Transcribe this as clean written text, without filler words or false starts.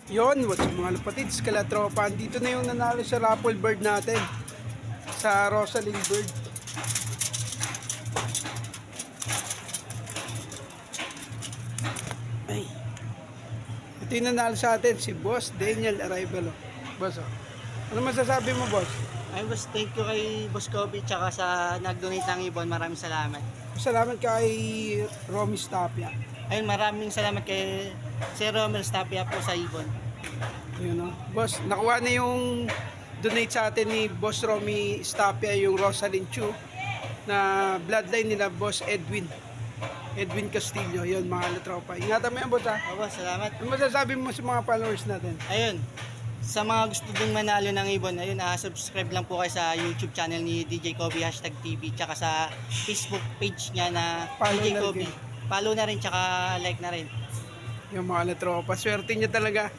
Yon, what's up mga lapatids, kalatropa. Dito na yung nanalo sa raffle bird natin. Sa Rosalind Bird. Ay. Ito yung nanalo sa atin, si Boss Daniel Arribalo. Boss, oh. Ano masasabi mo, Boss? Ay, boss, thank you kay Boss Kobe tsaka sa nag-donate ng ibon. Maraming salamat. Salamat kay Romy Stapia. Ayun, maraming salamat kay Sir Romel Stapia po sa ibon. Yun, oh. Boss, nakuha na yung donate sa atin ni Boss Romy Stapia, yung Rosalind Chu, na bloodline nila Boss Edwin Castillo. Yun mga latropa. Ingatan mo yan, Boss, ha? Oh, boss, salamat. Ano masasabi mo sa mga followers natin? Ayun, sa mga gusto ding manalo ng ibon, ayun, subscribe lang po kayo sa YouTube channel ni DJ Kobe #TV tsaka sa Facebook page niya na Follow DJ na Kobe. rin. Follow na rin tsaka like na rin. Yung mga latropa, swerte niya talaga.